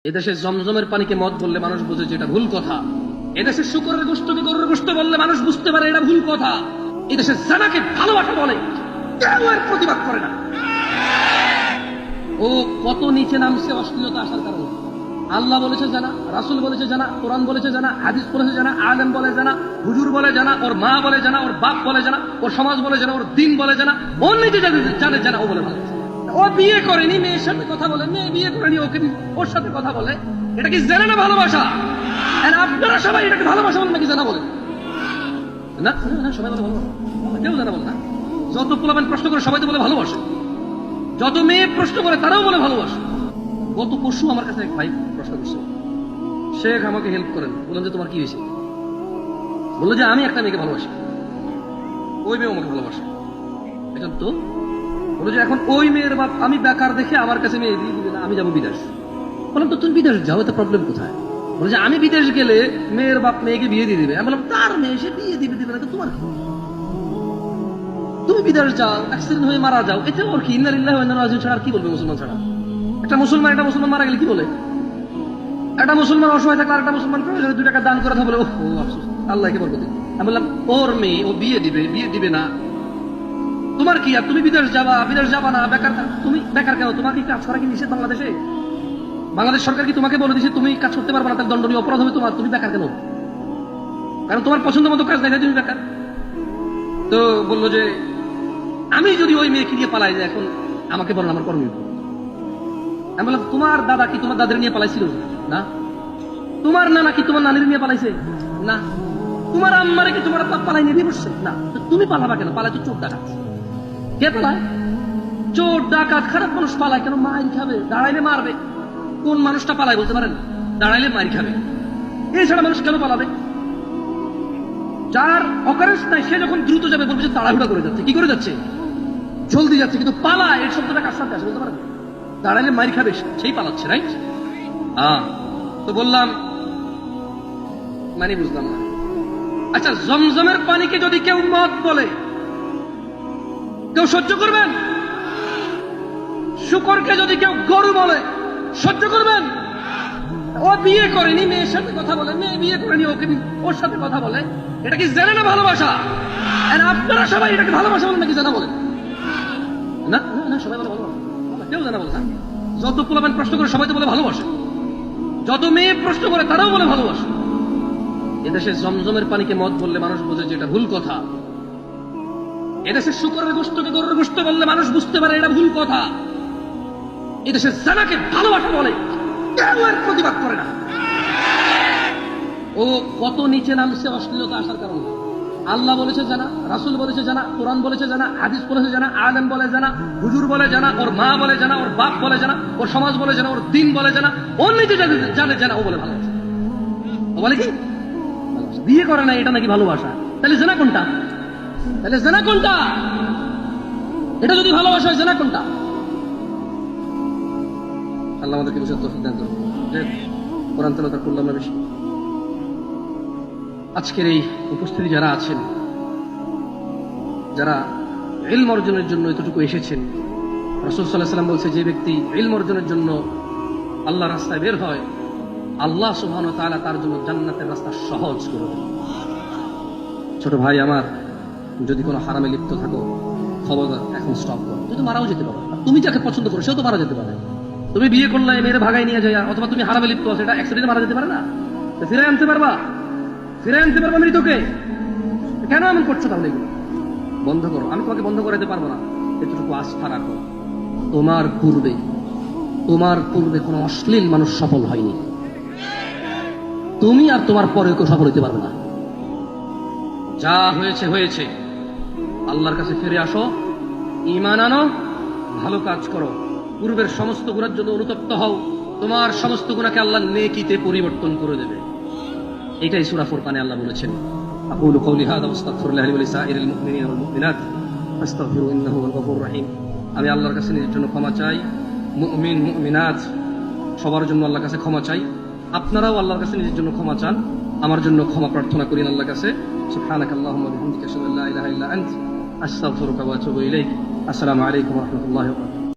এদেশে জমজমের পানিকে মদ বললে মানুষ বুঝে যে এটা ভুল কথা। এদেশে শুকরের গোশতকে গরুর গোশত বললে মানুষ বুঝতে পারে এটা ভুল কথা। এদেশে জানাকে ভালোবাসা বলে কেউ এর প্রতিবাদ করে না। ও কত নিচে নামছে অশ্লীলতা আসার কারণে। আল্লাহ বলেছে জানা, রাসূল বলেছে জানা, কোরআন বলেছে জানা, হাদিস বলেছে জানা, আলেম বলে জানা, হুজুর বলে জানা, ওর মা বলে জানা, ওর বাপ বলে জানা, ওর সমাজ বলে জানা, ওর দিন বলে জানা, ওর নিজে জানে জানা, ও বলে ভালো। ও বিয়ে করেনি, মেয়ের সাথে কথা বলে, মেয়ে বিয়ে করেনি, ওকে ওর সাথে কথা বলে। এটা কি জানা না ভালোবাসা? আর আপনারা সবাই এটাকে ভালোবাসা বলেন নাকি জানা বলেন? না না, সবাই বলে ভালোবাসা, কেউ জানা বলে না। যত পোলাপান প্রশ্ন করে সবাই তো বলে ভালোবাসে, যত মেয়ে প্রশ্ন করে তারাও বলে ভালোবাসে। গত পরশু আমার কাছে এক ভাই প্রশ্ন করছে, শেখ আমাকে হেল্প করেন। বললেন যে তোমার কি হয়েছে? বললো যে আমি একটা মেয়েকে ভালোবাসি, ওই মেয়ে আমাকে ভালোবাসে। এখন তো বললো যে এখন ওই মেয়ের বাপ আমি বেকার দেখে আমার কাছে মেয়ে দিয়ে দিবে না, আমি যাবো বিদেশ। বললাম তো তুমি বিদেশ যাও, তো প্রবলেম কোথায়? বলে যে আমি বিদেশ গেলে মেয়ের বাপ মেয়েকে বিয়ে দিয়ে দিবে। আমি বললাম তার মেয়ে সে বিয়ে দিবে দিবে না তো তোমার কি? তুমি বিদেশ যাও, অ্যাক্সিডেন্ট হয়ে মারা যাও, এতে ওর কি? ইন্না লিল্লাহি ওয়া ইন্না ইলাইহি রাজিউন ছাড়া আর কি বলবে মুসলমান ছাড়া? একটা মুসলমান মারা গেলে কি বলে? একটা মুসলমান অসহায় থাকলে আর একটা মুসলমান 2 টাকা দান করে বলে ওহ আফসোস, আল্লাহকে বরকত দিন। আমি বললাম ওর মেয়ে ও বিয়ে দিবে না, তোমার কি? আর তুমি বিদেশ যাবা না, বেকার। তুমি বেকার কেন? তোমার কি কাজ করা কি নিষেধ বাংলাদেশে? বাংলাদেশ সরকার কি তোমাকে বলে দিচ্ছে তুমি কাজ করতে পারবে না, তাহলে দণ্ডনীয় অপরাধ হবে তোমার? তুমি বেকার কেন? কারণ তোমার পছন্দ মতো কাজ দেখায় তুমি বেকার। তো বললো যে আমি যদি ওই মেয়েকে নিয়ে পালাই যায় এখন আমাকে বলেন আমার করণীয়। আমি বললাম তোমার দাদা কি তোমার দাদের নিয়ে পালাইছিল? না। তোমার নানা কি তোমার নানির নিয়ে পালাইছে? না। তোমার আম্মারে কি তোমার বাপ পালাই নিয়ে দিয়ে বসছে? না। তুমি পালাবা কেন? পালাই তো চোর ডাকাত। কে পালায়? চোর ডাকাত খারাপ মানুষ পালায় কেন? মাইর খাবে, দাঁড়াইলে মারবে। কোন মানুষটা পালায় বলতে পারেন? দাঁড়াইলে মাইর খাবে। এছাড়া মানুষ কেন পালাবে? যার অকারেন্স নাই সে যখন দ্রুত যাবে বলবে যে তাড়াহুড়া করে যাচ্ছে। কি করে যাচ্ছে? জলদি যাচ্ছে। কিন্তু পালায় এর শব্দটা কার সাথে আসে বলতে পারেন? দাঁড়াইলে মাইর খাবে সেই পালাচ্ছে, রাইট? তো বললাম মানে বুঝলাম না। আচ্ছা, জমজমের পানিকে যদি কেউ মদ বলে কেউ সহ্য করবেন? শুকরকে যদি কেউ গরু বলে সহ্য করবেন? ও বিয়ে করেনি, মেয়ের সাথে কথা বলে, মেয়ে বিয়ে করেনি, ওকে ওর সাথে কথা বলে। এটা কি জানা না ভালোবাসা? আর আপনারা সবাই এটাকে ভালোবাসা বলেন নাকি জানা বলেন? না না, সবাই বলে ভালোবাসা, কেউ জানা বলে না। যত পোলাপান প্রশ্ন করে সবাই তো বলে ভালোবাসে, যত মেয়ে প্রশ্ন করে তারাও বলে ভালোবাসে। এদেশে জমজমের পানিকে মদ বললে মানুষ বুঝে যে এটা ভুল কথা। এদেশে শুকরের গোশতকে গরুর গোশত বললে মানুষ বুঝতে পারে এটা ভুল কথা। এদেশে জানাকে ভালোবাসা বলে কেউ এর প্রতিবাদ করে না। ও কত নিচে নামছে অশ্লীলতা আসার কারণে। আল্লাহ বলেছে জানা, রাসূল বলেছে জানা, কোরআন বলেছে জানা, হাদিস বলেছে জানা, আলেম বলে জানা, হুজুর বলে জানা, ওর মা বলে জানা, ওর বাপ বলে জানা, ওর সমাজ বলে জানা, ওর দিন বলে জানা, ওর নিজে জানে জানা, ও বলে ভালোবাসা। ও বলে কি? বিয়ে করে না এটা নাকি ভালোবাসা? তাহলে জানা কোনটা? এটা যদি ভালোবাসা হয় জানা কোনটা? আল্লাহ আমাদেরকে বুঝার তৌফিক দান করুন। যে কোরআন তেলাওয়াত করলাম না বেশি। আজকের এই উপস্থিতি যারা আছেন, যারা ইলম অর্জনের জন্য এতটুকু এসেছেন, রাসূল সাল্লাল্লাহু আলাইহি ওয়াসাল্লাম বলছে যে ব্যক্তি ইলম অর্জনের জন্য আল্লাহর রাস্তায় বের হয়, আল্লাহ সুবহানাহু ওয়া তাআলা তার জন্য জান্নাতের রাস্তা সহজ করে দেন। ছোট ভাই আমার, যদি কোনো হারামে লিপ্ত থাকো খবরদার এখন স্টপ করো। যদি মারাও যেতে পারো, তুমি যাকে পছন্দ করো সেও তো মারা যেতে পারে। তুমি বিয়ে করলে মেয়ের ভাগাই নিয়ে যায়, অথবা তুমি হারামে লিপ্ত আছো, এটা অ্যাক্সিডেন্টে মারা যেতে পারে না? ফিরে আনতে পারবা মৃতকে? কেন এমন করছো? তাহলে এগুলো বন্ধ করো। আমি তোমাকে বন্ধ করাতে পারবো না, এতটুকু আস্থা রাখো। তোমার পূর্বে কোনো অশ্লীল মানুষ সফল হয়নি, তুমি আর তোমার পরে কেউ সফল হতে পারবে না। যা হয়েছে, আল্লাহর কাছে ফিরে আসো, ঈমান আনো, ভালো কাজ করো, পূর্বের সমস্ত গুনার জন্য অনুতপ্ত হও, তোমার সমস্ত গুনাহকে আল্লাহ নেকিতে পরিবর্তন করে দেবে। এটাই সূরা ফুরকানে আল্লাহ বলেছেন, আকুলু কওলি হাযা ওয়াস্তাগফিরুল্লাহ লি ওয়া লিসাইরিল মুমিনিনা ওয়াল মুমিনাত ফাস্তাগফিরু ইন্নাহু হুয়াল গফুরুর রহিম। আমি আল্লাহর কাছে নিজের জন্য ক্ষমা চাই, মুমিন মুমিনাত সবার জন্য আল্লাহর কাছে ক্ষমা চাই। আপনারাও আল্লাহর কাছে নিজের জন্য ক্ষমা চান, আমার জন্য ক্ষমা প্রার্থনা করেন আল্লাহর কাছে। সুবহানাকাল্লাহুম্মা ওয়া বিহামদিকা আশহাদু আল্লা ইলাহা ইল্লা আনতা আস্তাগফিরুকা ওয়া আতুবু ইলাইক। আসসালামু আলাইকুম ওয়া রাহমাতুল্লাহি ওয়া বারাকাতুহু।